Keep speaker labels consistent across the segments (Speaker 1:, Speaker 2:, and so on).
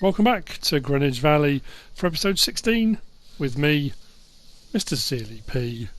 Speaker 1: Welcome back to Greenwich Valley for episode 16 with me, MrSealyp.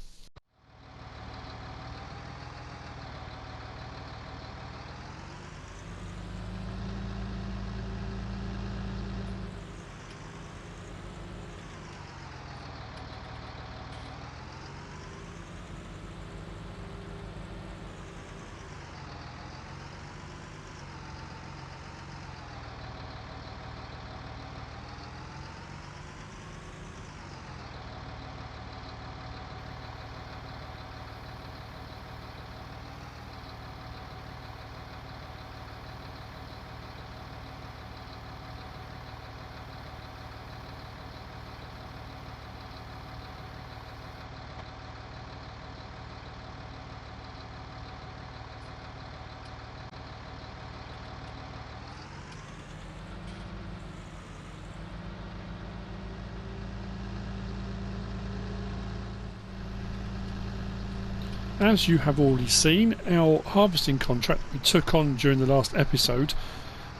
Speaker 1: As you have already seen, our harvesting contract we took on during the last episode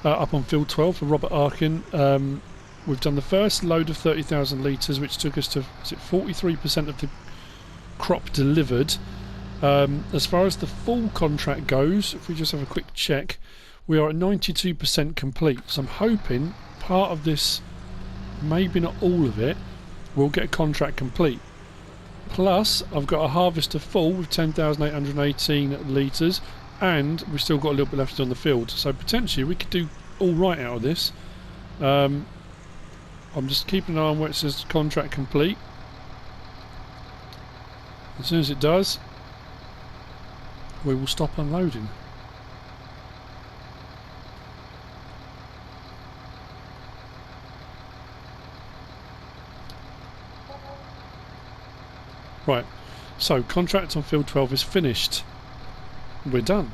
Speaker 1: up on field 12 for Robert Arkin. We've done the first load of 30,000 litres, which took us to 43% of the crop delivered. As far as the full contract goes, if we just have a quick check, we are at 92% complete. So I'm hoping part of this, maybe not all of it, will get a contract complete. Plus, I've got a harvester full with 10,818 litres, and we've still got a little bit left on the field. So potentially we could do all right out of this. I'm just keeping an eye on where it says contract complete. As soon as it does, we will stop unloading. Right, so contract on field 12 is finished. We're done.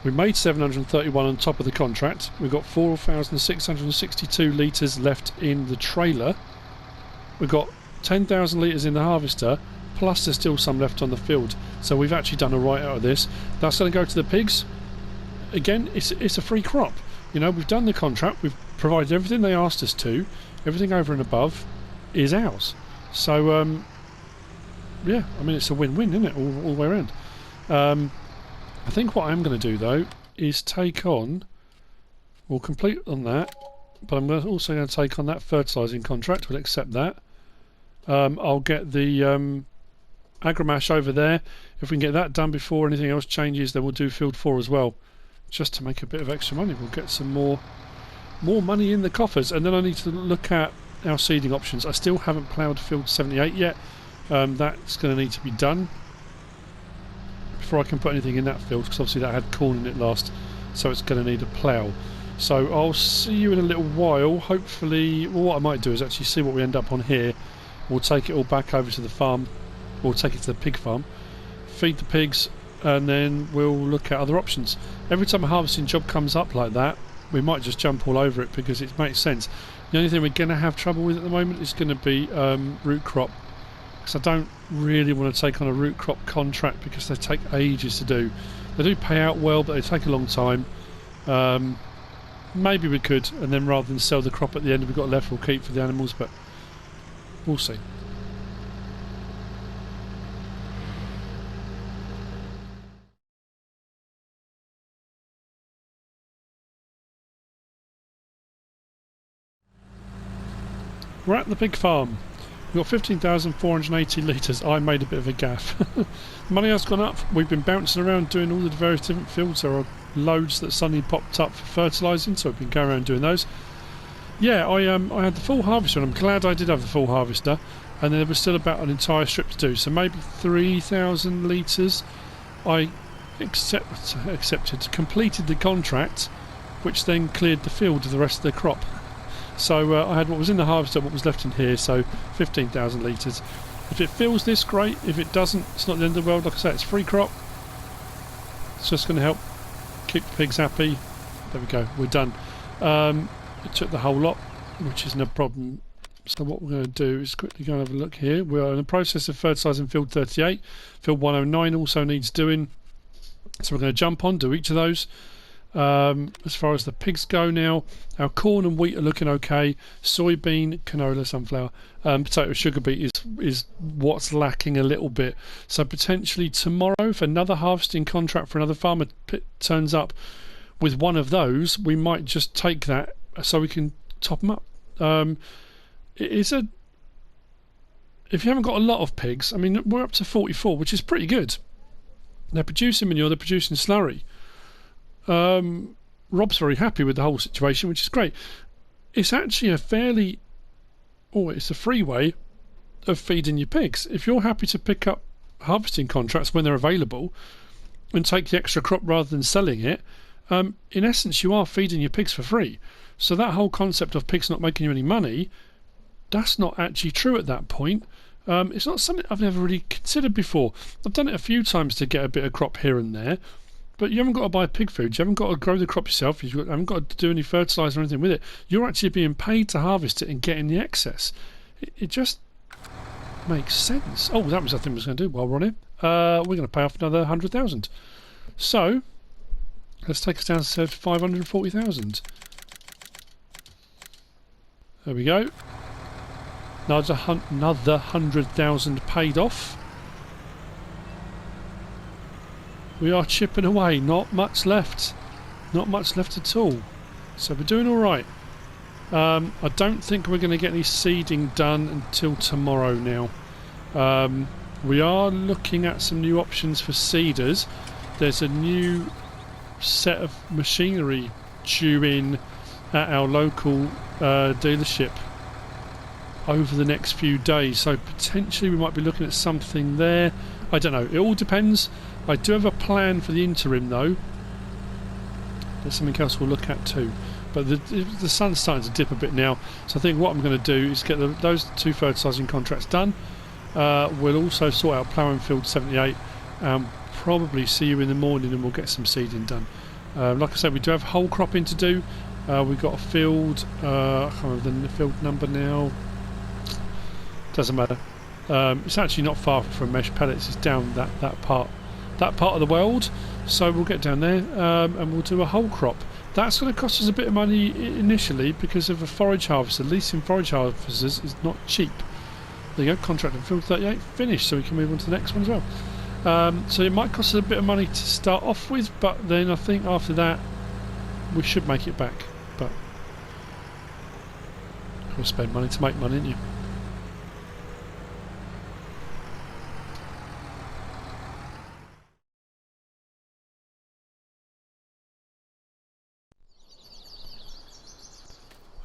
Speaker 1: We made 731 on top of the contract. We've got 4,662 litres left in the trailer. We've got 10,000 litres in the harvester, plus there's still some left on the field. So we've actually done a right out of this. That's going to go to the pigs. Again, it's a free crop. You know, we've done the contract, we've provided everything they asked us to. Everything over and above is ours. So, yeah, I mean, it's a win-win, isn't it, all the way around. I think what I'm going to do, though, is take on... We'll complete on that, but I'm also going to take on that fertilising contract. We'll accept that. I'll get the Agramash over there. If we can get that done before anything else changes, then we'll do Field 4 as well, just to make a bit of extra money. We'll get some more money in the coffers. And then I need to look at our seeding options. I still haven't ploughed Field 78 yet. That's going to need to be done before I can put anything in that field, because obviously that had corn in it last, so it's going to need a plough. So I'll see you in a little while. Hopefully, well, what I might do is actually see what we end up on here. We'll take it all back over to the farm, we'll take it to the pig farm, feed the pigs, and then we'll look at other options. Every time a harvesting job comes up like that, we might just jump all over it because it makes sense. The only thing we're going to have trouble with at the moment is going to be root crop. Because I don't really want to take on a root crop contract because they take ages to do. They do pay out well, but they take a long time. Maybe we could, and then rather than sell the crop at the end we've got left, we'll keep for the animals, but we'll see. We're at the pig farm. We've got 15,480 litres. I made a bit of a gaff. Money has gone up. We've been bouncing around doing all the various different fields. There are loads that suddenly popped up for fertilising, so we've been going around doing those. Yeah, I had the full harvester, and I'm glad I did have the full harvester. And then there was still about an entire strip to do, so maybe 3,000 litres. I completed the contract, which then cleared the field of the rest of the crop. So I had what was in the harvester, what was left in here, so 15,000 litres. If it fills this, great. If it doesn't, it's not the end of the world. Like I say, it's free crop. It's just going to help keep the pigs happy. There we go, we're done. It took the whole lot, which isn't a problem. So what we're going to do is quickly go and have a look here. We are in the process of fertilising field 38. Field 109 also needs doing. So we're going to jump on, do each of those. As far as the pigs go now, our corn and wheat are looking okay. Soybean, canola, sunflower, potato, sugar beet is what's lacking a little bit. So potentially tomorrow, if another harvesting contract for another farmer turns up with one of those, we might just take that so we can top them up. If you haven't got a lot of pigs, I mean, we're up to 44, which is pretty good. They're producing manure, they're producing slurry. Rob's very happy with the whole situation, which is great. It's actually it's a free way of feeding your pigs. If you're happy to pick up harvesting contracts when they're available and take the extra crop rather than selling it, in essence you are feeding your pigs for free. So that whole concept of pigs not making you any money, that's not actually true at that point. It's not something I've never really considered before. I've done it a few times to get a bit of crop here and there, but you haven't got to buy pig food, you haven't got to grow the crop yourself, you haven't got to do any fertiliser or anything with it. You're actually being paid to harvest it and getting the excess. It just makes sense. Oh, that was the thing I was going to do while we're on it. We're going to pay off another 100,000. So let's take us down to 540,000. There we go. Another 100,000 paid off. We are chipping away. Not much left. Not much left at all. So we're doing all right. I don't think we're going to get any seeding done until tomorrow now. We are looking at some new options for seeders. There's a new set of machinery due in at our local dealership over the next few days, so potentially we might be looking at something there. I don't know, it all depends. I do have a plan for the interim though. There's something else we'll look at too, but the sun's starting to dip a bit now, so I think what I'm going to do is get those 2 fertilising contracts done. We'll also sort out ploughing field 78 and probably see you in the morning and we'll get some seeding done. Like I said, we do have whole cropping to do. We've got a field, I can't remember the field number now, doesn't matter. It's actually not far from mesh pellets, it's down that part of the world, so we'll get down there and we'll do a whole crop. That's going to cost us a bit of money initially because of a forage harvester. Leasing forage harvesters is not cheap. There you go, contract and field 38 finished, so we can move on to the next one as well. So it might cost us a bit of money to start off with, but then I think after that we should make it back. But you'll spend money to make money, ain't you?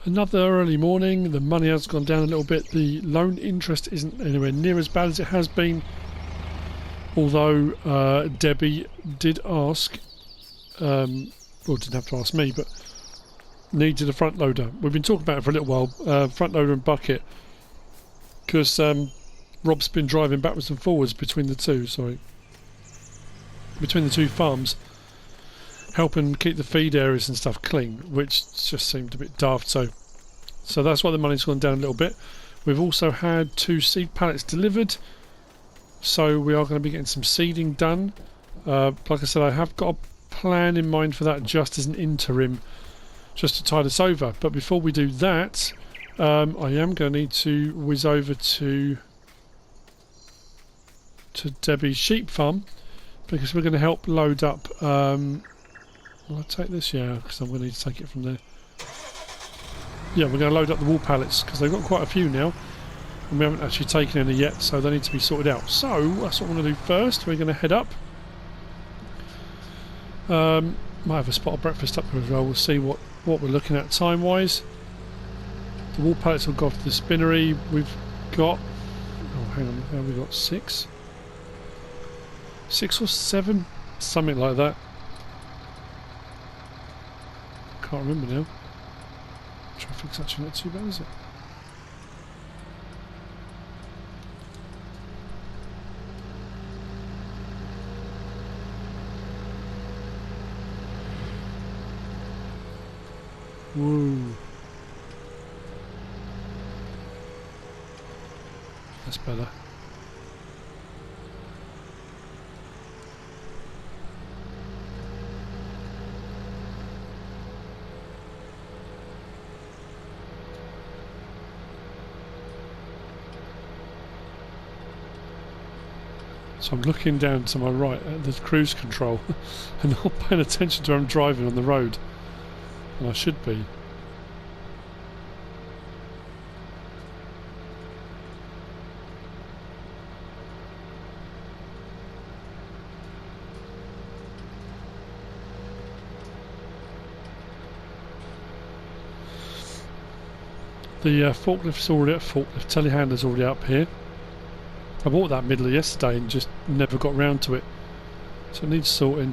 Speaker 1: Another early morning. The money has gone down a little bit. The loan interest isn't anywhere near as bad as it has been, although Debbie did ask, well, didn't have to ask me, but needed a front loader. We've been talking about it for a little while, front loader and bucket, because Rob's been driving backwards and forwards between the two farms, helping keep the feed areas and stuff clean, which just seemed a bit daft. So that's why the money's gone down a little bit. We've also had 2 seed pallets delivered, so we are going to be getting some seeding done. Like I said, I have got a plan in mind for that just as an interim, just to tide us over. But before we do that, I am going to need to whiz over to Debbie's sheep farm, because we're going to help load up. Will I take this? Yeah, because I'm going to need to take it from there. Yeah, we're going to load up the wool pallets because they've got quite a few now and we haven't actually taken any yet, so they need to be sorted out. So that's what I'm going to do first. We're going to head up. Might have a spot of breakfast up here as well. We'll see what we're looking at time wise. The wool pallets will go off to the spinnery. We've got, oh hang on, have we got 6 or 7, something like that. Can't remember now. Traffic's actually not too bad, is it? Whoa. That's better. So I'm looking down to my right at the cruise control and not paying attention to where I'm driving on the road. And I should be. The forklift's already telehandler's already up here. I bought that middle yesterday and just never got round to it, so it needs sorting.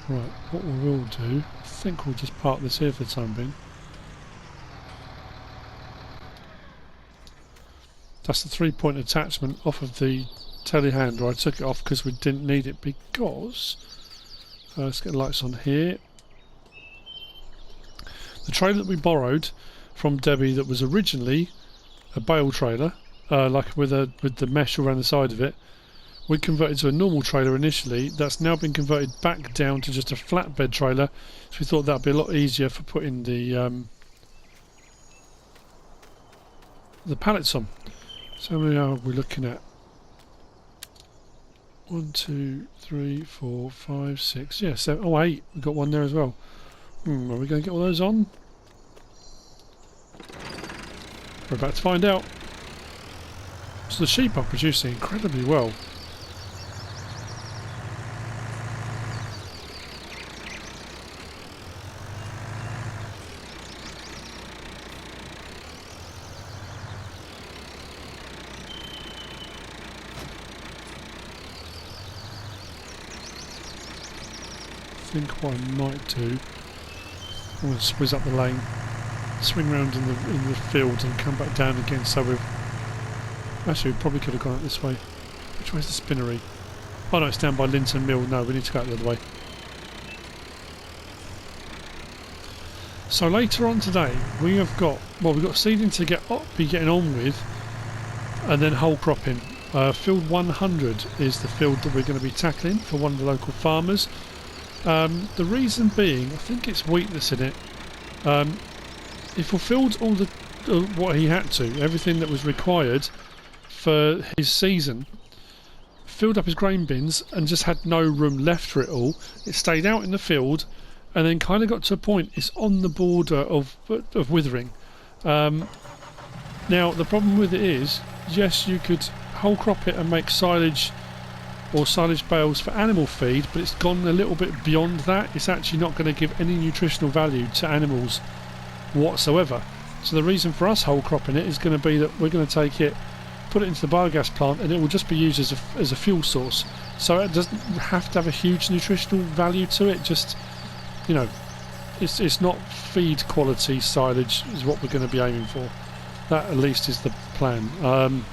Speaker 1: Right, what we will do, I think we'll just park this here for the time being. That's the 3-point attachment off of the telehandler. I took it off because we didn't need it because... let's get the lights on here. The trailer that we borrowed from Debbie that was originally a bale trailer, like with the mesh around the side of it, we converted to a normal trailer initially. That's now been converted back down to just a flatbed trailer, so we thought that'd be a lot easier for putting the pallets on. So how many are we looking at? 1, 2, 3, 4, 5, 6, yeah, 7, oh 8. We've got one there as well. Are we going to get all those on? We're about to find out. So the sheep are producing incredibly well. I think what I might do, I'm going to whiz up the lane, swing round in the field and come back down again. So we've actually we probably could have gone out this way. Which way's the spinnery? Oh no, it's down by Linton Mill. No, we need to go out the other way. So later on today we have got, well, we've got seeding to be getting on with, and then whole cropping. Field 100 is the field that we're going to be tackling for one of the local farmers. The reason being, I think it's wheat that's in it. He fulfilled all the what he had to, everything that was required for his season. Filled up his grain bins and just had no room left for it all. It stayed out in the field, and then kind of got to a point. It's on the border of withering. Now the problem with it is, yes, you could whole crop it and make silage or silage bales for animal feed, but it's gone a little bit beyond that. It's actually not going to give any nutritional value to animals whatsoever. So the reason for us whole cropping it is going to be that we're going to take it, put it into the biogas plant, and it will just be used as a fuel source. So it doesn't have to have a huge nutritional value to it. Just, you know, it's not feed quality silage is what we're going to be aiming for. That at least is the plan.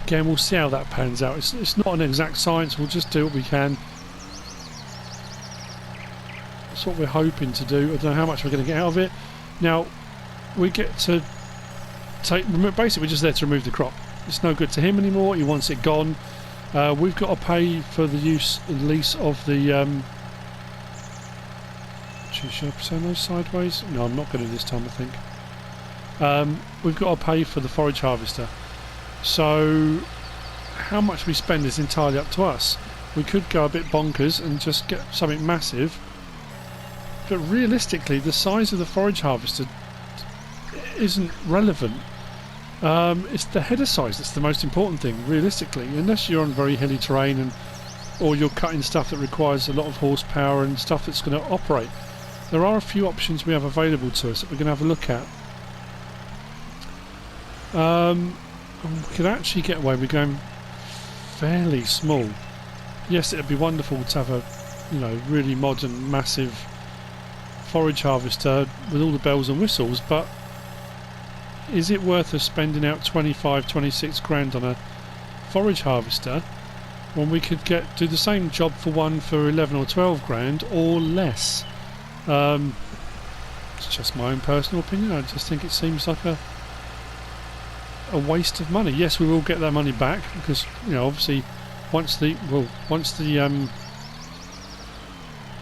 Speaker 1: Again, we'll see how that pans out. It's not an exact science. We'll just do what we can. That's what we're hoping to do. I don't know how much we're going to get out of it. Now, we get to basically we're just there to remove the crop. It's no good to him anymore. He wants it gone. We've got to pay for the lease of the should I turn those sideways? No, I'm not going to this time, I think. We've got to pay for the forage harvester. So how much we spend is entirely up to us. We could go a bit bonkers and just get something massive, but realistically the size of the forage harvester isn't relevant. It's the header size that's the most important thing, realistically, unless you're on very hilly terrain or you're cutting stuff that requires a lot of horsepower and stuff that's going to operate. There are a few options we have available to us that we're going to have a look at. We could actually get away with going fairly small. Yes, it'd be wonderful to have a, you know, really modern, massive forage harvester with all the bells and whistles, but is it worth us spending out 25, 26 grand on a forage harvester when we could do the same job for one for 11 or 12 grand or less? It's just my own personal opinion. I just think it seems like a waste of money. Yes, we will get that money back because, you know, obviously once the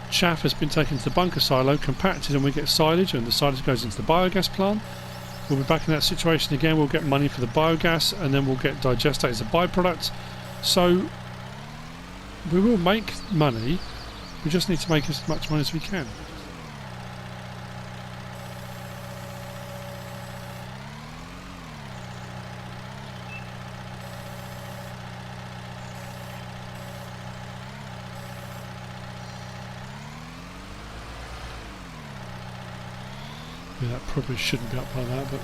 Speaker 1: chaff has been taken to the bunker silo, compacted, and we get silage, and the silage goes into the biogas plant, we'll be back in that situation again. We'll get money for the biogas, and then we'll get digestate as a byproduct. So we will make money. We just need to make as much money as we can. Yeah, that probably shouldn't be up like that, but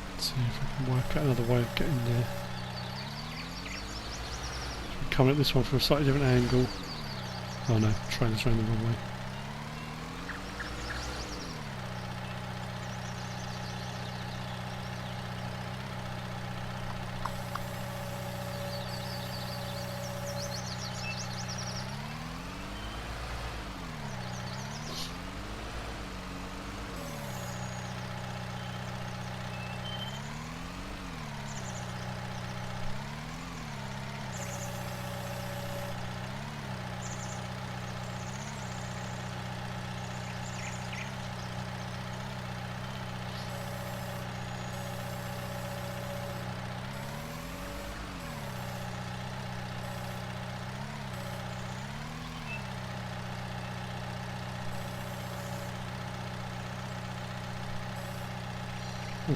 Speaker 1: let's see if I can work out another way of getting there. Coming at this one from a slightly different angle. Oh no, train's running the wrong way.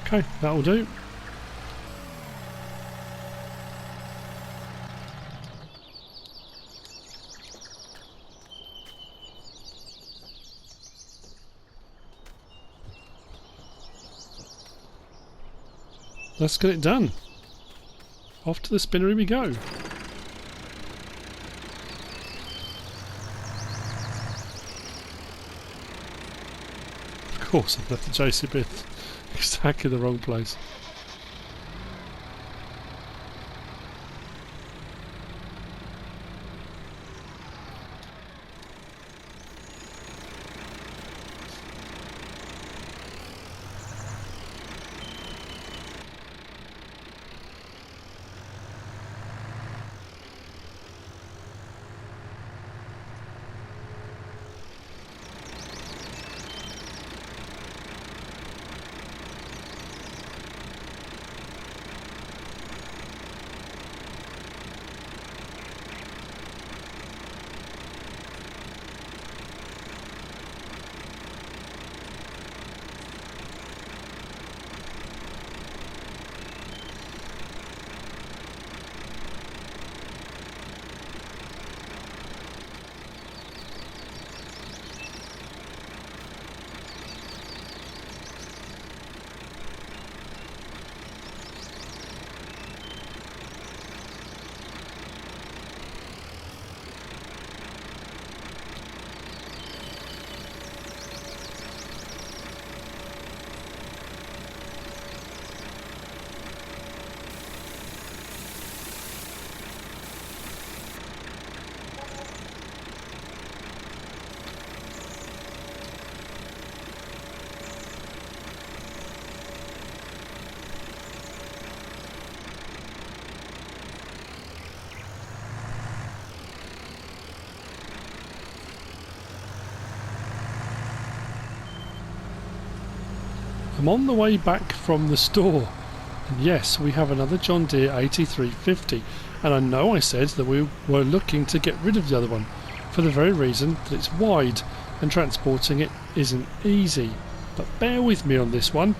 Speaker 1: Okay, that'll do. Let's get it done. Off to the spinnery we go. Of course, I've left the JCB exactly the wrong place. I'm on the way back from the store, and yes, we have another John Deere 8350, and I know I said that we were looking to get rid of the other one for the very reason that it's wide and transporting it isn't easy. But bear with me on this one.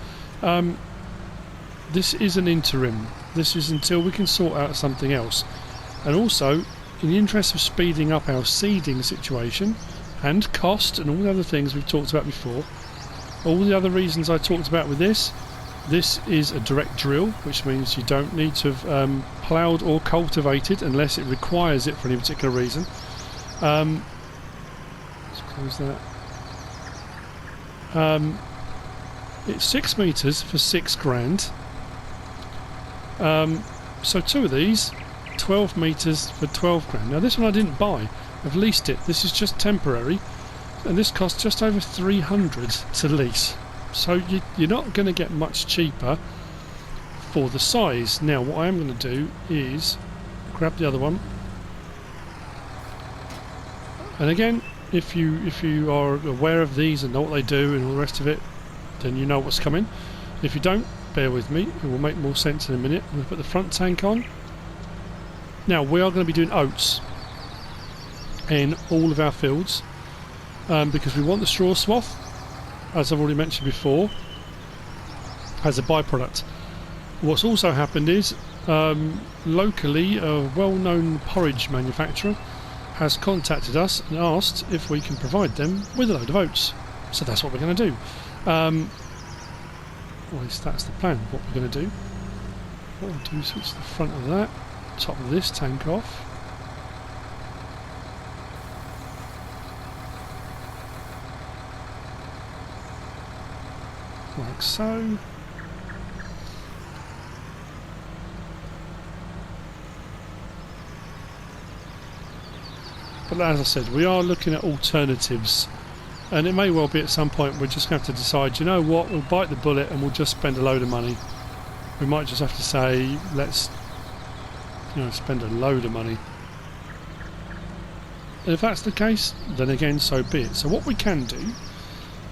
Speaker 1: This is an interim. This is until we can sort out something else. And also, in the interest of speeding up our seeding situation and cost and all the other things we've talked about before, all the other reasons I talked about with this is a direct drill, which means you don't need to have ploughed or cultivated unless it requires it for any particular reason. Let's close that. It's 6 metres for 6 grand. So 2 of these, 12 metres for 12 grand. Now this one I didn't buy, I've leased it. This is just temporary, and this costs just over 300 to lease. So you're not going to get much cheaper for the size. Now what I am going to do is grab the other one, and again, if you are aware of these and know what they do and all the rest of it, then you know what's coming. If you don't, bear with me, it will make more sense in a minute. I'm going to put the front tank on. Now we are going to be doing oats in all of our fields, because we want the straw swath, as I've already mentioned before, as a byproduct. What's also happened is, locally, a well-known porridge manufacturer has contacted us and asked if we can provide them with a load of oats. So that's what we're going to do. Well, at least that's the plan, what we're going to do. What we'll do is switch the front of that, top of this tank off. Like so. But as I said, we are looking at alternatives, and it may well be at some point we're just going to have to decide, you know what, we'll bite the bullet and we'll just spend a load of money. We might just have to say, let's, spend a load of money. And if that's the case, then again, so be it. So what we can do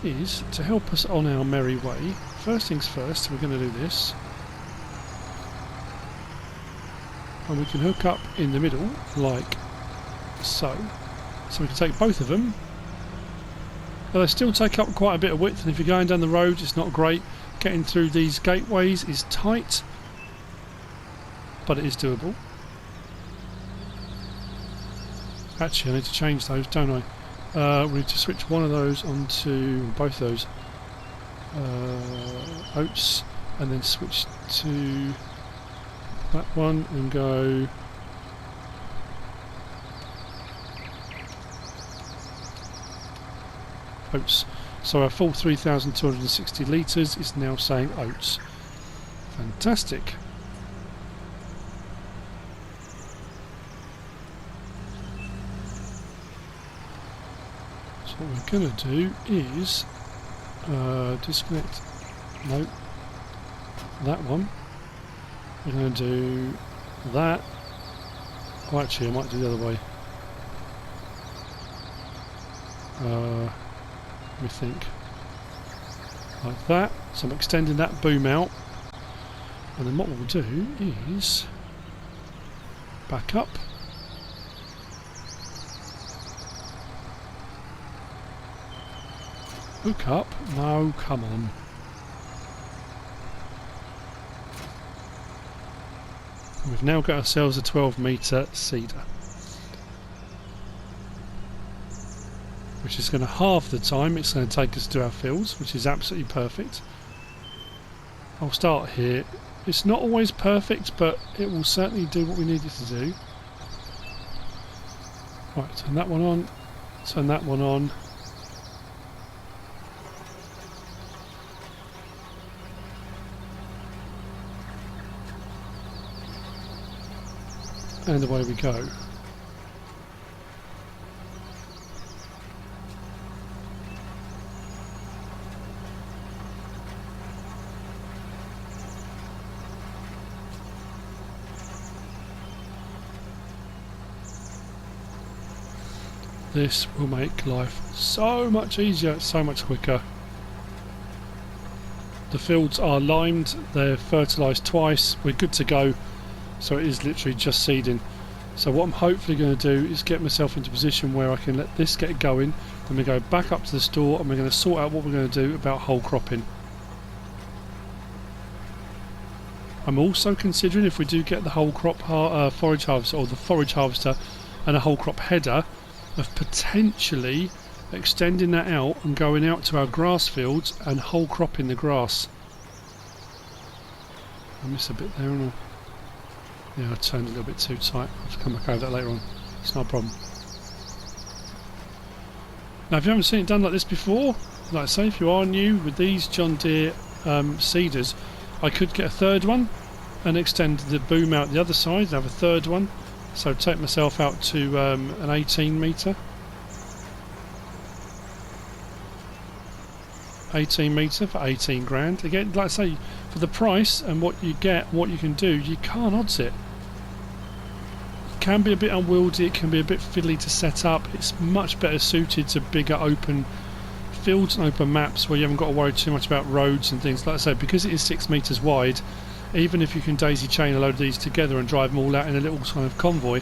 Speaker 1: is, to help us on our merry way, first things first, we're going to do this. And we can hook up in the middle, like so. So we can take both of them. Now they still take up quite a bit of width, and if you're going down the road it's not great. Getting through these gateways is tight, but it is doable. Actually I need to change those, don't I? We need to switch one of those onto both those oats, and then switch to that one and go oats. So our full 3,260 litres is now saying oats. Fantastic. So what we're going to do is disconnect, no, that one. We're going to do that. Oh, actually I might do the other way. Let me think. Like that. So I'm extending that boom out, and then what we'll do is back up. Hook up. No, come on. And we've now got ourselves a 12 metre seeder, which is going to halve the time it's going to take us to our fields, which is absolutely perfect. I'll start here. It's not always perfect, but it will certainly do what we need it to do. Right, turn that one on, turn that one on. And away we go. This will make life so much easier, so much quicker. The fields are limed, they're fertilised twice, we're good to go. So it is literally just seeding. So what I'm hopefully going to do is get myself into a position where I can let this get going, then we go back up to the store and we're going to sort out what we're going to do about whole cropping. I'm also considering, if we do get the whole crop forage harvester, or the forage harvester and a whole crop header, of potentially extending that out and going out to our grass fields and whole cropping the grass. I missed a bit there, and yeah, I turned a little bit too tight. I'll have to come back over that later on. It's not a problem. Now if you haven't seen it done like this before, like I say, if you are new with these John Deere seeders, I could get a third one and extend the boom out the other side and have a third one, so take myself out to an 18 metre. 18 metre for 18 grand. Again, like I say, for the price and what you get, what you can do, you can't odds it. It can be a bit unwieldy, it can be a bit fiddly to set up. It's much better suited to bigger open fields and open maps where you haven't got to worry too much about roads and things. Like I say, because it is 6 metres wide, even if you can daisy chain a load of these together and drive them all out in a little kind of convoy,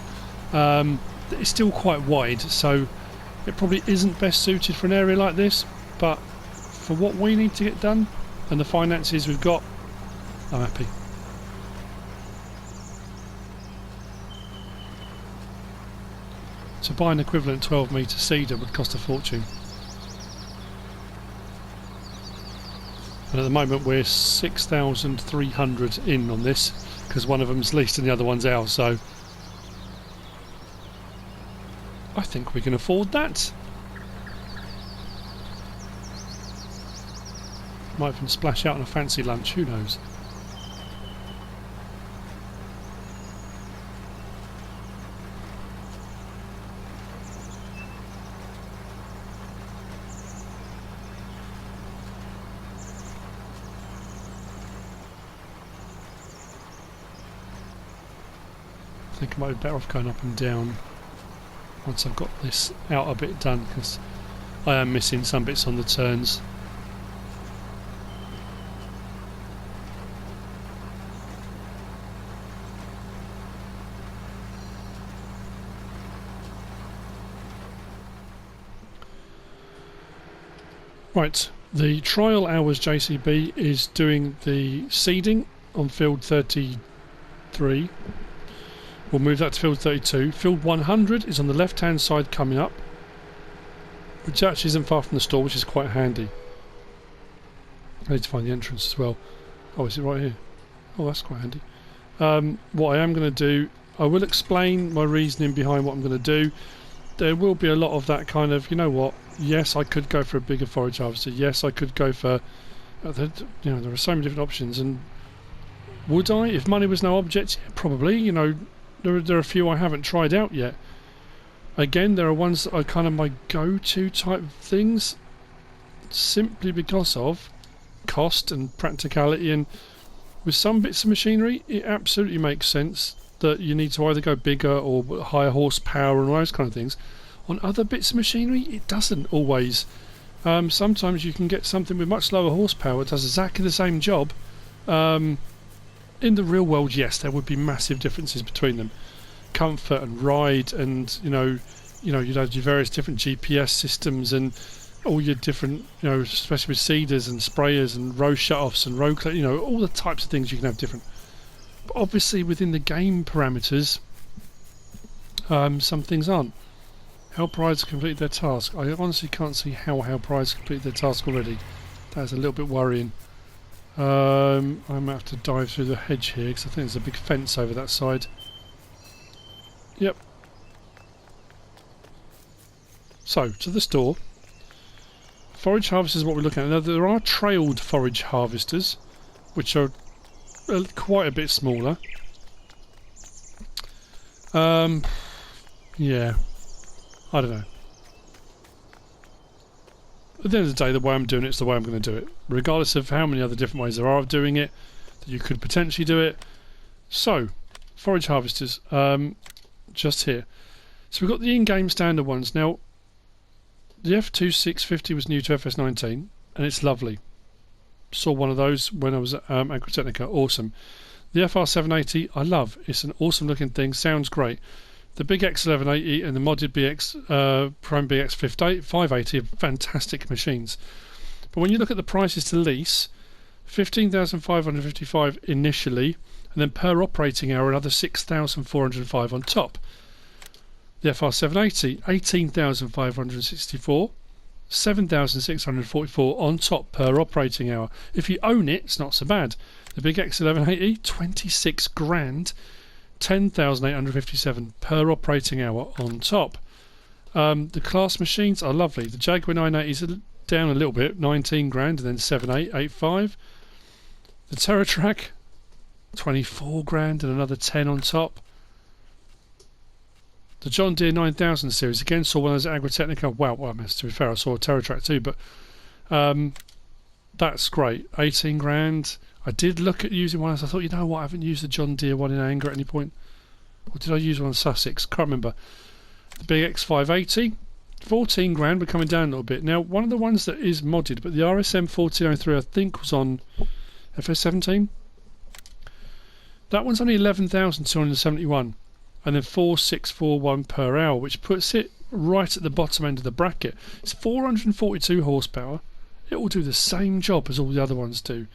Speaker 1: it's still quite wide, so it probably isn't best suited for an area like this, but for what we need to get done and the finances we've got, I'm happy. To buy an equivalent 12 metre seeder would cost a fortune. And at the moment we're 6,300 in on this, because one of them's leased and the other one's ours, so I think we can afford that. Might even splash out on a fancy lunch, who knows. I think I might be better off going up and down once I've got this out a bit done, because I am missing some bits on the turns. Right, the trial hours JCB is doing the seeding on field 33. We'll move that to field 32. Field 100 is on the left hand side coming up, which actually isn't far from the store, which is quite handy. I need to find the entrance as well. Oh, is it right here? Oh, that's quite handy. What I am going to do, I will explain my reasoning behind what I'm going to do. There will be a lot of that kind of, you know what, yes, I could go for a bigger forage harvester, yes, I could go for, there are so many different options, and would I, if money was no object? Yeah, probably. You know, there are a few I haven't tried out yet. Again, there are ones that are kind of my go-to type things, simply because of cost and practicality, and with some bits of machinery it absolutely makes sense that you need to either go bigger or higher horsepower and all those kind of things. On other bits of machinery it doesn't always. Sometimes you can get something with much lower horsepower that does exactly the same job. In the real world, yes, there would be massive differences between them. Comfort and ride, and you'd have your various different GPS systems and all your different, especially with seeders and sprayers and row shutoffs and row, all the types of things you can have different. But obviously within the game parameters, some things aren't. Help rides complete their task. I honestly can't see how help rides complete their task already. That's a little bit worrying. I might have to dive through the hedge here because I think there's a big fence over that side. Yep. So, to the store. Forage harvesters is what we're looking at. Now, there are trailed forage harvesters, which are quite a bit smaller. Yeah. I don't know. At the end of the day, the way I'm doing it is the way I'm going to do it, regardless of how many other different ways there are of doing it, that you could potentially do it. So, forage harvesters, just here. So we've got the in-game standard ones. Now, the F2650 was new to FS19, and it's lovely. Saw one of those when I was at Agritechnica, awesome. The FR780, I love. It's an awesome looking thing, sounds great. The big X1180 and the modded BX Prime BX 580 are fantastic machines. But when you look at the prices to lease, 15,555 initially, and then per operating hour another 6,405 on top. The FR780, 18,564, 7,644 on top per operating hour. If you own it, it's not so bad. The big X1180, 26 grand. 10,857 per operating hour on top. The class machines are lovely. The Jaguar 980 is down a little bit, 19 grand, and then 7885. The TerraTrack, 24 grand and another 10 on top. The John Deere 9000 series, again saw one of those Agritechnica. Wow, well, to be fair, I saw a TerraTrack too, but that's great. 18 grand. I did look at using one, as I thought, you know what, I haven't used the John Deere one in anger at any point. Or did I use one on Sussex? Can't remember. The big X580, 14 grand, but coming down a little bit. Now, one of the ones that is modded, but the RSM 1403 I think was on FS19. That one's only 11,271, and then 4641 per hour, which puts it right at the bottom end of the bracket. It's 442 horsepower. It will do the same job as all the other ones do.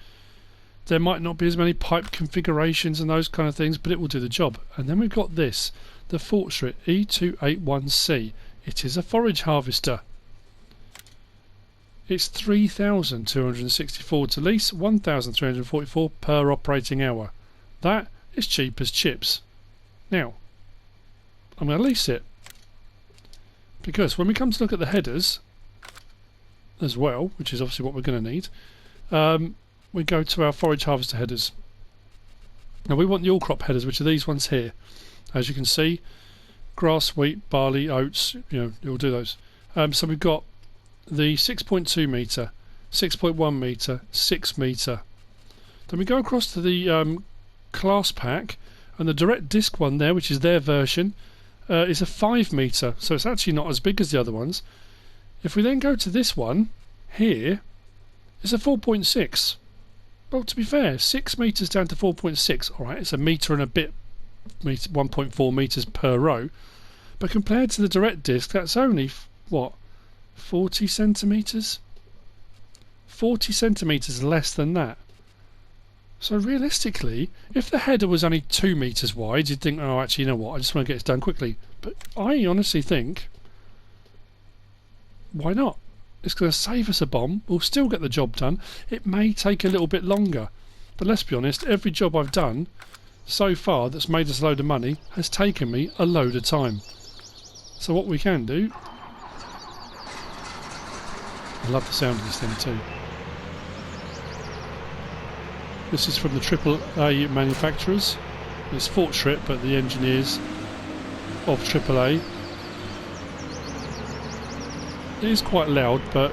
Speaker 1: There might not be as many pipe configurations and those kind of things, but it will do the job. And then we've got this, the Fortschritt E281C. It is a forage harvester. It's 3,264 to lease, 1,344 per operating hour. That is cheap as chips. Now, I'm going to lease it, because when we come to look at the headers as well, which is obviously what we're going to need, we go to our forage harvester headers. Now we want the all crop headers, which are these ones here. As you can see, grass, wheat, barley, oats, you know, you'll do those. So we've got the 6.2 metre, 6.1 metre, 6 metre. Then we go across to the class pack, and the direct disc one there, which is their version, is a 5 metre, so it's actually not as big as the other ones. If we then go to this one here, it's a 4.6. Well, to be fair, 6 metres down to 4.6, alright, it's a metre and a bit, 1.4 metres per row, but compared to the direct disc, that's only, what, 40 centimetres? 40 centimetres less than that. So realistically, if the header was only 2 metres wide, you'd think, oh, actually, you know what, I just want to get this done quickly. But I honestly think, why not? It's going to save us a bomb. We'll still get the job done. It may take a little bit longer, but let's be honest, every job I've done so far that's made us a load of money has taken me a load of time. So what we can do, I love the sound of this thing too. This is from the AAA manufacturers. It's Fortschritt, but the engineers of AAA. It is quite loud, but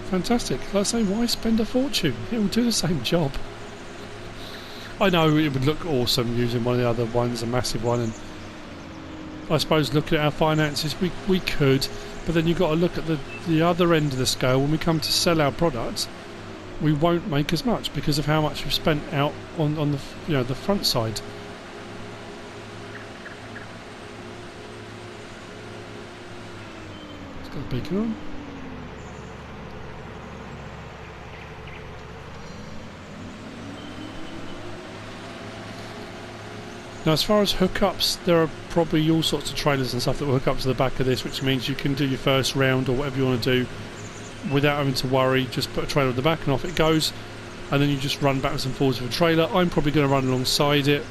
Speaker 1: fantastic. Like I say, why spend a fortune? It will do the same job. I know it would look awesome using one of the other ones, a massive one, and I suppose looking at our finances, we could, but then you've got to look at the other end of the scale. When we come to sell our products, we won't make as much because of how much we've spent out on the, you know, the front side. Beacon on. Now, as far as hookups, there are probably all sorts of trailers and stuff that will hook up to the back of this, which means you can do your first round or whatever you want to do without having to worry. Just put a trailer on the back and off it goes, and then you just run backwards and forwards with a trailer. I'm probably going to run alongside it.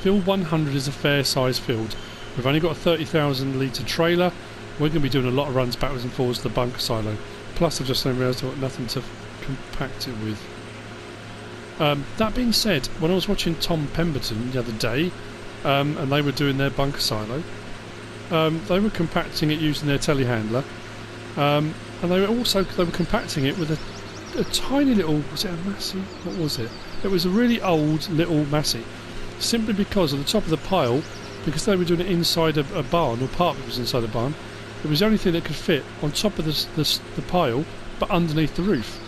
Speaker 1: Field 100 is a fair size field. We've only got a 30,000 litre trailer. We're going to be doing a lot of runs backwards and forwards to the bunker silo. Plus, I've just realised I've got nothing to compact it with. That being said, when I was watching Tom Pemberton the other day, and they were doing their bunker silo, they were compacting it using their telehandler, and they were compacting it with a tiny little, was it a Massey? What was it? It was a really old little Massey, simply because of the top of the pile, because they were doing it inside a barn, or part of it was inside a barn. It was the only thing that could fit on top of the pile, but underneath the roof.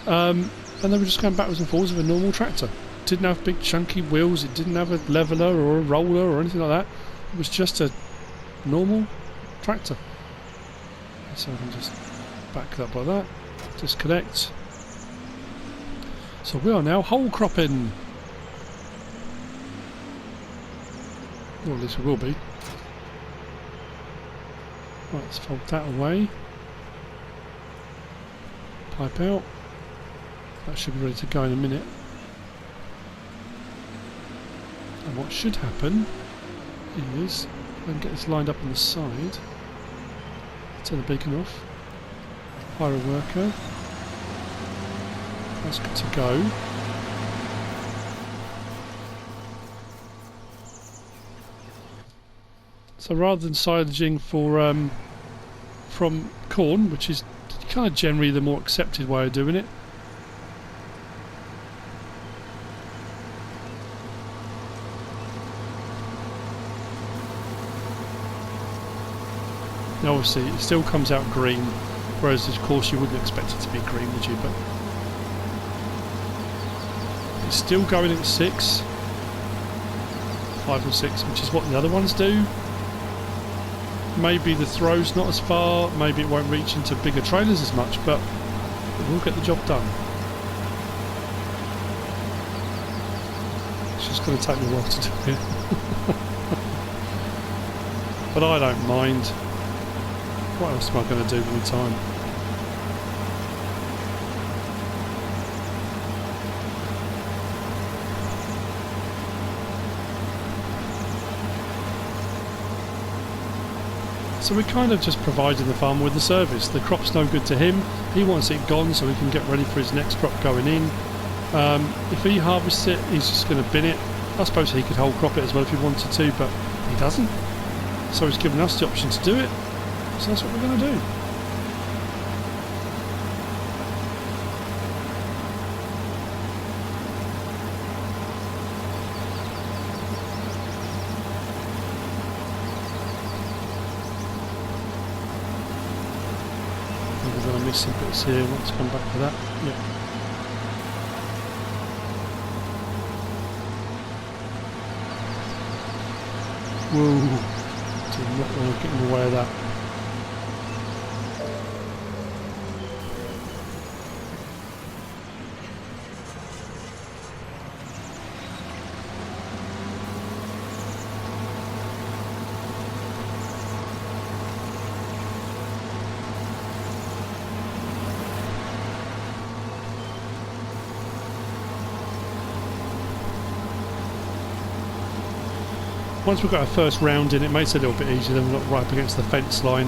Speaker 1: And they were just going backwards and forwards with a normal tractor. It didn't have big chunky wheels, it didn't have a leveller or a roller or anything like that. It was just a normal tractor. So I can just back it up like that, disconnect. So we are now hole cropping. Or at least we will be. Right, let's fold that away. Pipe out. That should be ready to go in a minute. And what should happen is, and get this lined up on the side. Turn the beacon off. Hire a worker. That's good to go. So rather than silaging for from corn, which is kind of generally the more accepted way of doing it, now obviously it still comes out green, whereas of course you wouldn't expect it to be green, would you? But it's still going at 6, 5 and 6, which is what the other ones do. Maybe the throw's not as far, maybe it won't reach into bigger trailers as much, but it will get the job done. It's just going to take me a while to do it. But I don't mind. What else am I going to do with my time? So we're kind of just providing the farmer with the service. The crop's no good to him. He wants it gone so he can get ready for his next crop going in. If he harvests it, he's just going to bin it. I suppose he could whole crop it as well if he wanted to, but he doesn't. So he's given us the option to do it. So that's what we're going to do. I missed some bits here. I want to come back to that. Yeah. Whoa! Do not want to get in the way of that. Once we've got our first round in, it makes it a little bit easier, then we're not right up against the fence line.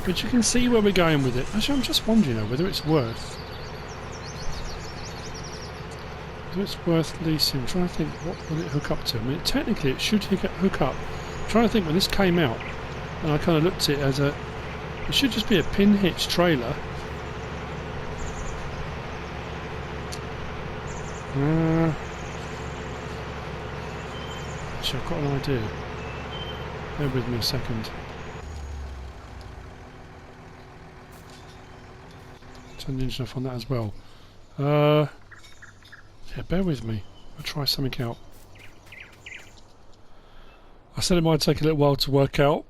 Speaker 1: But you can see where we're going with it. Actually, I'm just wondering though, whether it's worth leasing. I'm trying to think, what will it hook up to? I mean, technically it should hook up. I'm trying to think when this came out, and I kind of looked at it as it should just be a pin hitch trailer. Actually, I've got an idea. Bear with me a second. Turn the engine off on that as well. Yeah, bear with me. I'll try something out. I said it might take a little while to work out,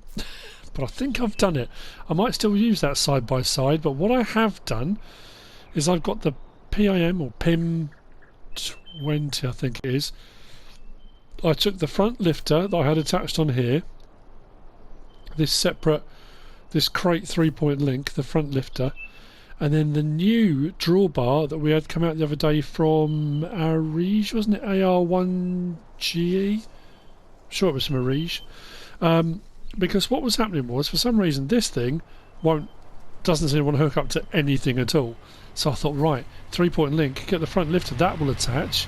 Speaker 1: but I think I've done it. I might still use that side by side, but what I have done is I've got the PIM or PIM 20, I think it is. I took the front lifter that I had attached on here, this crate 3-point link, the front lifter, and then the new drawbar that we had come out the other day from Arige, wasn't it? AR1GE? Sure, it was from Arige. Because what was happening was, for some reason, this thing doesn't seem to want to hook up to anything at all. So I thought, right, 3-point link, get the front lifter, that will attach.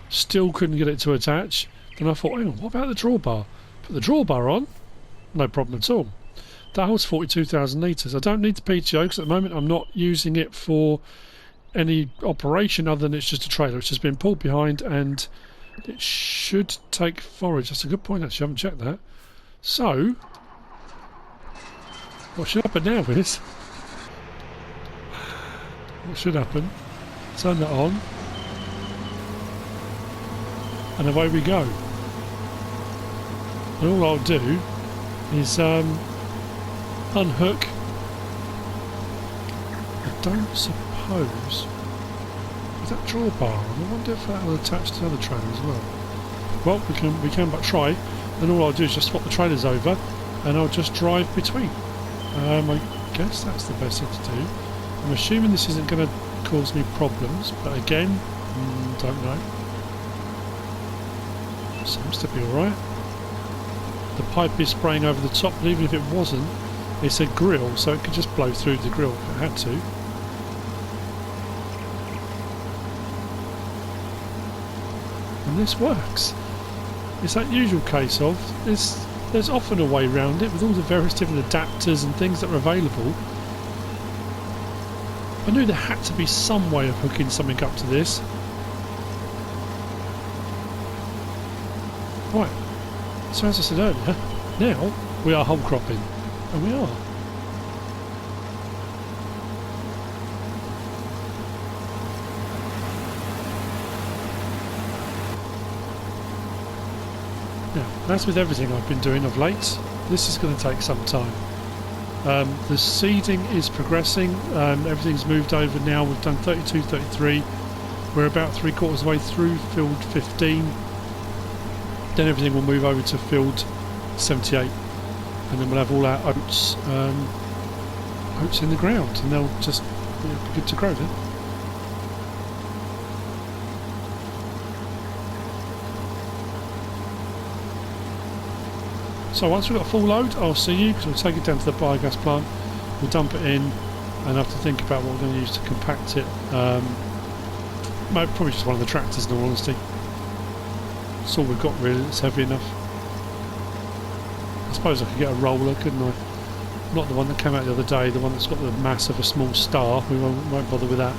Speaker 1: Still couldn't get it to attach. Then I thought, hang on, what about the drawbar? Put the drawbar on, no problem at all. That holds 42,000 litres. I don't need the PTO because at the moment I'm not using it for any operation other than it's just a trailer. It's just been pulled behind and it should take forage. That's a good point actually, I haven't checked that. So, what should happen now is, what should happen, turn that on and away we go. And all I'll do is unhook I don't suppose... Is that drawbar on? I wonder if that will attach to the other trailer as well. Well, we can but try. Then all I'll do is just swap the trailers over and I'll just drive between. I guess that's the best thing to do. I'm assuming this isn't going to cause me problems, but again, don't know. Seems to be alright. The pipe is spraying over the top, but even if it wasn't, it's a grill, so it could just blow through the grill if it had to. And this works. It's that usual case of there's often a way around it with all the various different adapters and things that are available. I knew there had to be some way of hooking something up to this. Right, so as I said earlier, now we are hole cropping, and we are. Now, as with everything I've been doing of late, this is going to take some time. The seeding is progressing, everything's moved over now. We've done 32, 33, we're about 3/4 of the way through field 15. Then everything will move over to field 78, and then we'll have all our oats in the ground, and they'll just be good to grow then. So once we've got a full load, I'll see you, because we'll take it down to the biogas plant, we'll dump it in, and have to think about what we're going to use to compact it. Probably just one of the tractors, in all honesty. That's all we've got really, it's heavy enough. I suppose I could get a roller, couldn't I? Not the one that came out the other day, the one that's got the mass of a small star. We won't bother with that.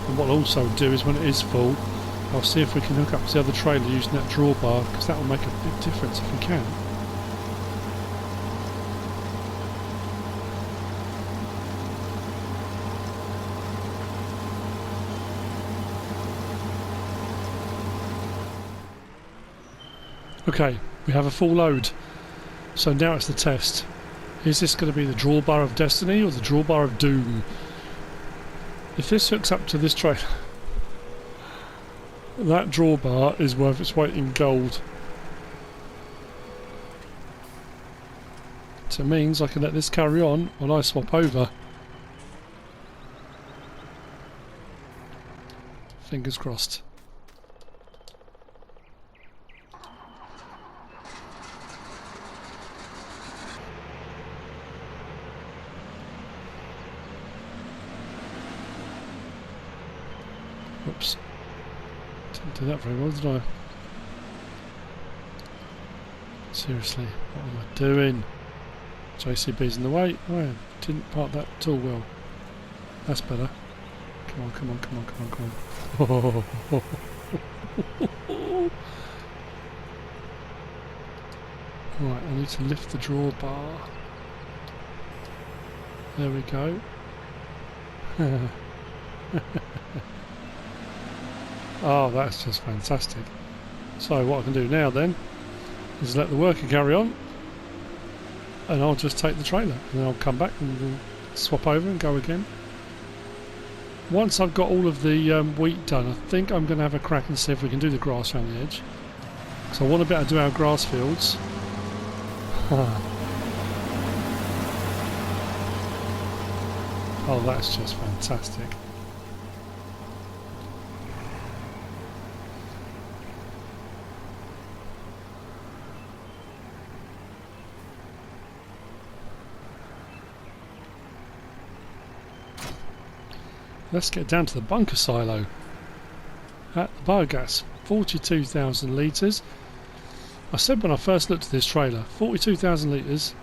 Speaker 1: And what I'll also do is when it is full, I'll see if we can hook up to the other trailer using that drawbar, because that will make a big difference if we can. Okay, we have a full load, so now it's the test. Is this going to be the drawbar of destiny or the drawbar of doom? If this hooks up to this trailer, that drawbar is worth its weight in gold. So it means I can let this carry on while I swap over. Fingers crossed. Oops. Didn't do that very well, did I? Seriously, what am I doing? JCB's in the way. Oh, I didn't park that at all well. That's better. Come on, come on, come on, come on, come on. Right, I need to lift the drawbar. There we go. Oh, that's just fantastic. So what I can do now then is let the worker carry on, and I'll just take the trailer and I'll come back and we'll swap over and go again. Once I've got all of the wheat done, I think I'm going to have a crack and see if we can do the grass around the edge, because I want to be able to do our grass fields. Oh, that's just fantastic. Let's get down to the bunker silo. At the biogas, 42,000 litres. I said when I first looked at this trailer, 42,000 litres,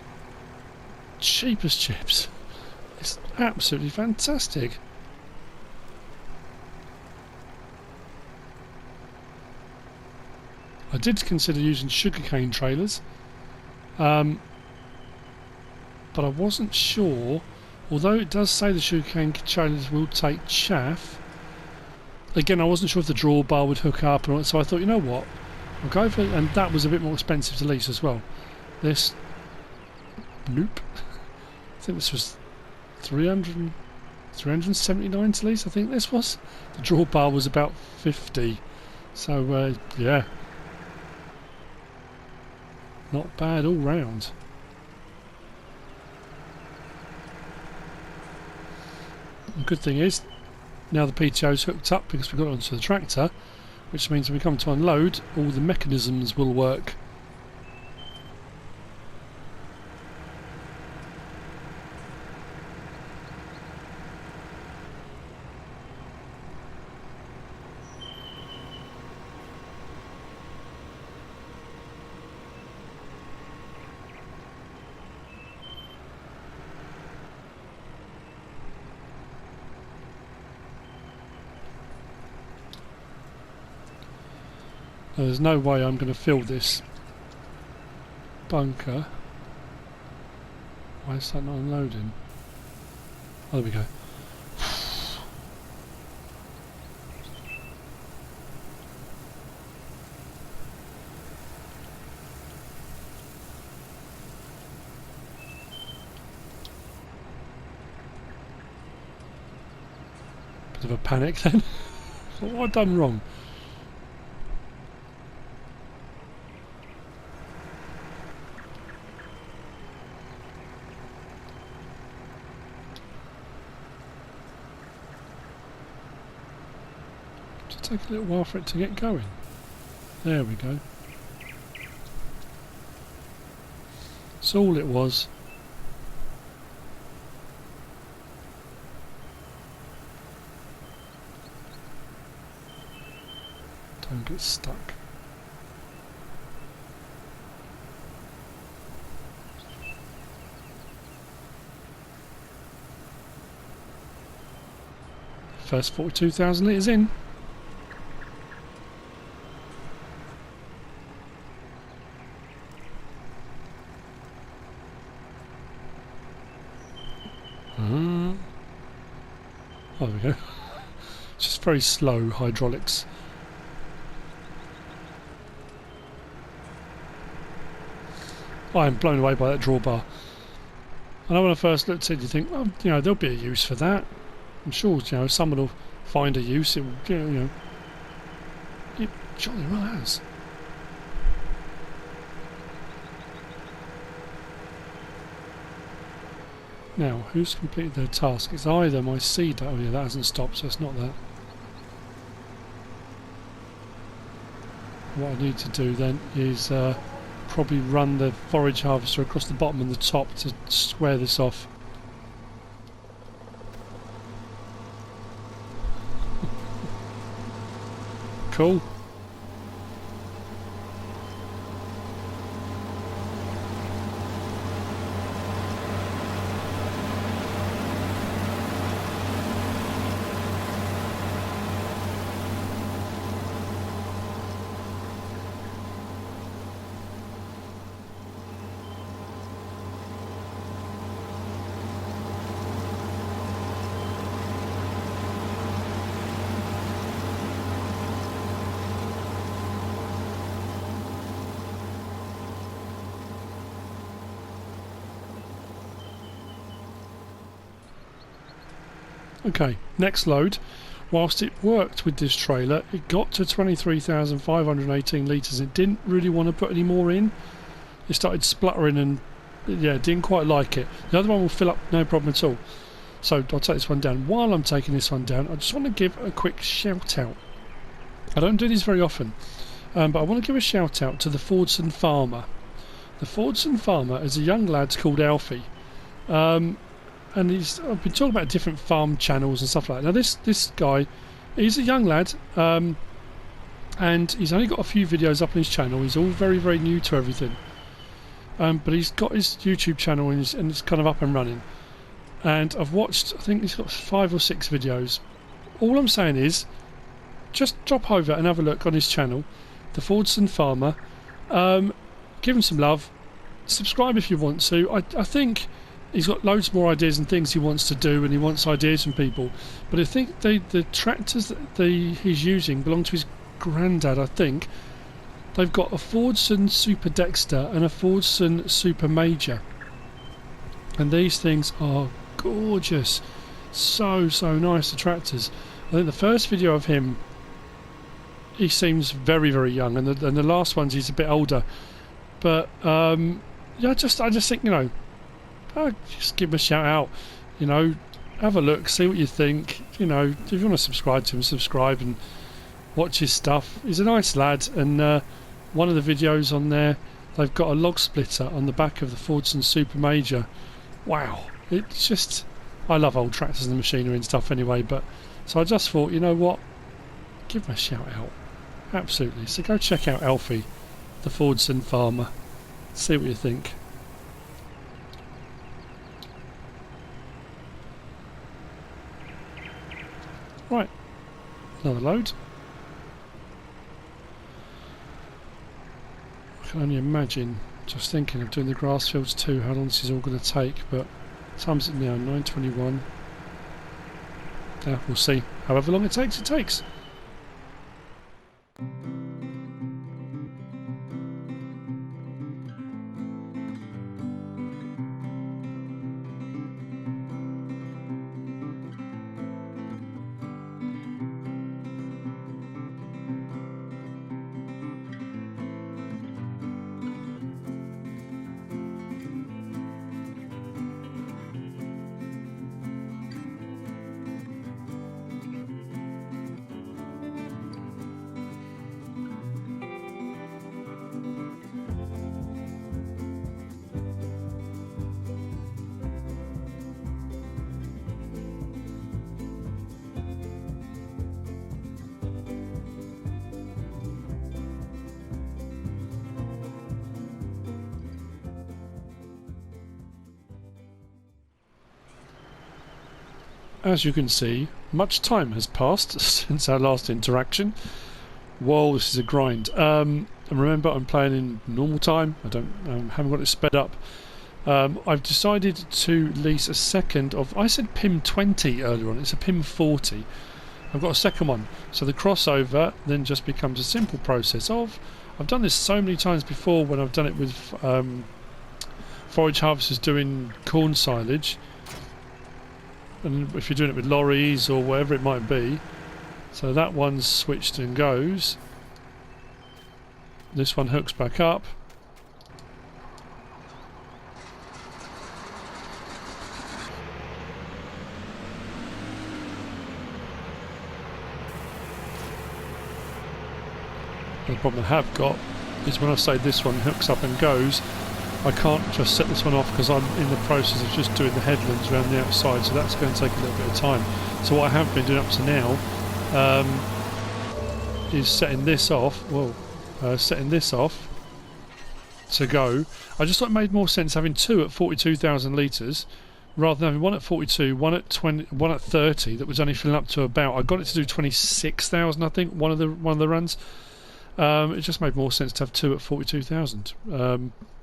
Speaker 1: cheap as chips. It's absolutely fantastic. I did consider using sugarcane trailers, but I wasn't sure. Although it does say the sugarcane trailers will take chaff, again I wasn't sure if the drawbar would hook up, and so I thought, you know what, I'll go for, and that was a bit more expensive to lease as well. This, nope. I think this was 379 to lease. I think this was. The drawbar was about 50. So yeah, not bad all round. The good thing is, now the PTO's hooked up because we got it onto the tractor, which means when we come to unload, all the mechanisms will work. Now, there's no way I'm going to fill this bunker. Why is that not unloading? Oh, there we go. Bit of a panic then. What have I done wrong? Take a little while for it to get going. There we go. That's all it was. Don't get stuck. First 42,000 litres in. Oh, there we go. It's just very slow hydraulics. I am blown away by that drawbar. I know when I first looked at it, you think, well, you know, there'll be a use for that. I'm sure, you know, someone will find a use. It will, you know, it jolly well has. Now, who's completed their task? It's either my seed. Oh yeah, that hasn't stopped, so it's not that. What I need to do then is probably run the forage harvester across the bottom and the top to square this off. Cool. Okay, next load. Whilst it worked with this trailer, it got to 23,518 litres. It didn't really want to put any more in. It started spluttering and, yeah, didn't quite like it. The other one will fill up no problem at all. So I'll take this one down. While I'm taking this one down, I just want to give a quick shout out. I don't do this very often, but I want to give a shout out to the Fordson farmer. The Fordson farmer is a young lad called Alfie. And I've been talking about different farm channels and stuff like that. Now this guy, he's a young lad, and he's only got a few videos up on his channel. He's all very, very new to everything. But he's got his YouTube channel and it's kind of up and running. And I've watched, I think he's got 5 or 6 videos. All I'm saying is, just drop over and have a look on his channel, the Fordson farmer. Give him some love. Subscribe if you want to. I think he's got loads more ideas and things he wants to do, and he wants ideas from people. But I think the tractors that he's using belong to his granddad, I think. they've got a Fordson Super Dexter and a Fordson Super Major, and these things are gorgeous, so nice, the tractors. I think the first video of him, he seems very young, and the last ones he's a bit older, but yeah, I just think, you know, just give him a shout out, you know, have a look, see what you think, you know. If you want to subscribe to him, subscribe and watch his stuff. He's a nice lad, and one of the videos on there, they've got a log splitter on the back of the Fordson Super Major. Wow, it's just, I love old tractors and machinery and stuff anyway, but so I just thought, you know what, give him a shout out, absolutely. So go check out Alfie, the Fordson farmer, see what you think. Right, another load. I can only imagine, just thinking of doing the grass fields too, how long this is all going to take, but time's it now, 9:21. Yeah, we'll see. However long it takes, it takes. As you can see, much time has passed since our last interaction. Whoa, this is a grind. And remember, I'm playing in normal time. I haven't got it sped up. I've decided to lease a second of, I said PIM 20 earlier on, it's a PIM 40. I've got a second one. So the crossover then just becomes a simple process of, I've done this so many times before when I've done it with forage harvesters doing corn silage. And if you're doing it with lorries or whatever it might be, so that one's switched and goes. This one hooks back up. The problem I have got is when I say this one hooks up and goes, I can't just set this one off because I'm in the process of just doing the headlands around the outside, so that's going to take a little bit of time. So what I have been doing up to now is setting this off. Setting this off to go. I just thought it made more sense having two at 42,000 litres rather than having one at 42, one at 20, one at 30 that was only filling up to about. I got it to do 26,000, I think. One of the runs. It just made more sense to have two at 42,000.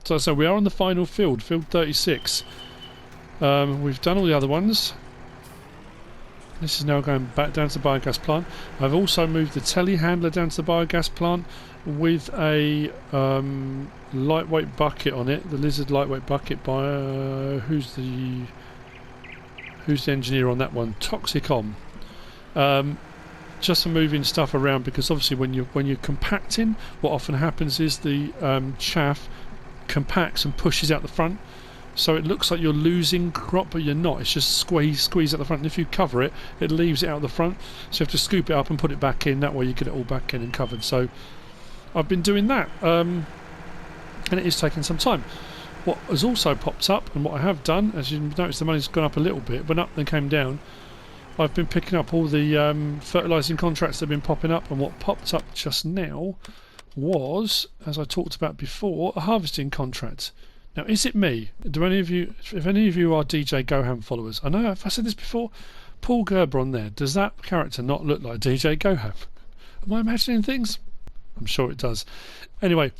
Speaker 1: So we are on the final field, field 36. We've done all the other ones. This is now going back down to the biogas plant. I've also moved the telehandler down to the biogas plant with a lightweight bucket on it, the Lizard lightweight bucket by who's the engineer on that one? Toxicom. Just for moving stuff around, because obviously when you're compacting, what often happens is the chaff compacts and pushes out the front, so it looks like you're losing crop, but you're not. It's just squeeze out the front, and if you cover it, it leaves it out the front, so you have to scoop it up and put it back in. That way you get it all back in and covered. So I've been doing that, and it is taking some time. What has also popped up, and what I have done, as you notice, the money's gone up a little bit, went up then came down. I've been picking up all the fertilising contracts that have been popping up, and what popped up just now was, as I talked about before, a harvesting contract. Now, is it me? Do any of you, if any of you are DJ Goham followers, I know if I said this before, Paul Gerber on there, does that character not look like DJ Goham? Am I imagining things? I'm sure it does. Anyway,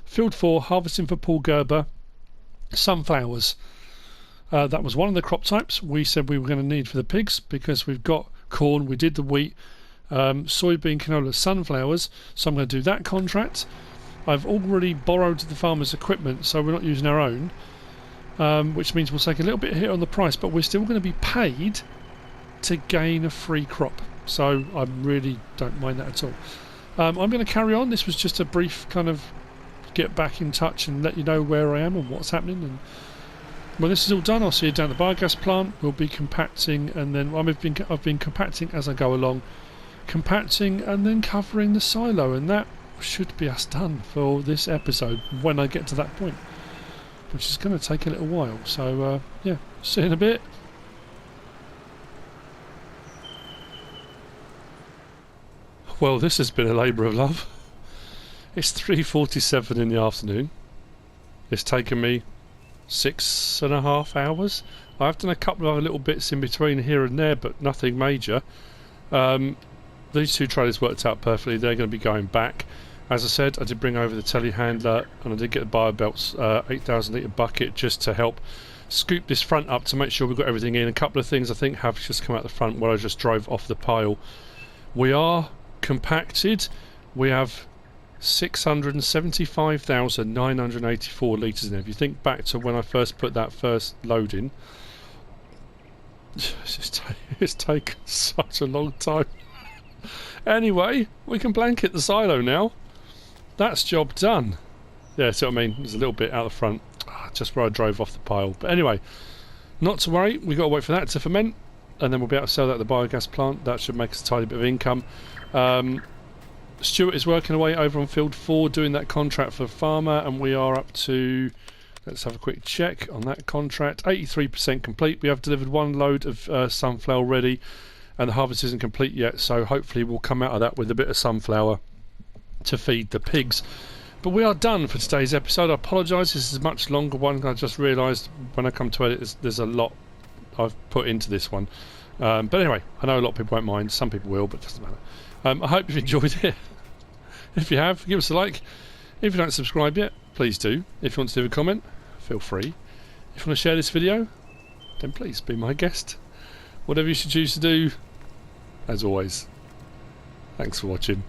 Speaker 1: field 4, harvesting for Paul Gerber, sunflowers. That was one of the crop types we said we were going to need for the pigs, because we've got corn, we did the wheat, soybean, canola, sunflowers, so I'm going to do that contract. I've already borrowed the farmer's equipment, so we're not using our own, which means we'll take a little bit hit on the price, but we're still going to be paid to gain a free crop. So I really don't mind that at all. I'm going to carry on. This was just a brief kind of get back in touch and let you know where I am and what's happening. And when this is all done, I'll see you down at the biogas plant. We'll be compacting, and then I've been compacting as I go along, compacting and then covering the silo, and that should be us done for this episode when I get to that point, which is going to take a little while. So yeah, see you in a bit. Well, this has been a labour of love. It's 3:47 in the afternoon. It's taken me 6.5 hours. I've done a couple of other little bits in between here and there, but nothing major. These two trailers worked out perfectly. They're going to be going back. As I said, I did bring over the telehandler, and I did get the BioBelt's 8,000 litre bucket just to help scoop this front up to make sure we've got everything in. A couple of things I think have just come out the front where I just drove off the pile. We are compacted. We have 675,984 litres in there. If you think back to when I first put that first load in, it's taken such a long time. Anyway, we can blanket the silo now. That's job done. Yeah, see what I mean? There's a little bit out the front, just where I drove off the pile. But anyway, not to worry. We've got to wait for that to ferment, and then we'll be able to sell that at the biogas plant. That should make us a tiny bit of income. Stuart is working away over on field 4 doing that contract for the farmer, and we are up to, let's have a quick check on that contract, 83% complete. We have delivered one load of sunflower already, and the harvest isn't complete yet, so hopefully we'll come out of that with a bit of sunflower to feed the pigs. But we are done for today's episode. I apologise, this is a much longer one. I just realised when I come to edit there's a lot I've put into this one. But anyway, I know a lot of people won't mind, some people will, but it doesn't matter. I hope you've enjoyed it. If you have, give us a like. If you don't subscribe yet, please do. If you want to leave a comment, feel free. If you want to share this video, then please be my guest. Whatever you should choose to do, as always, thanks for watching.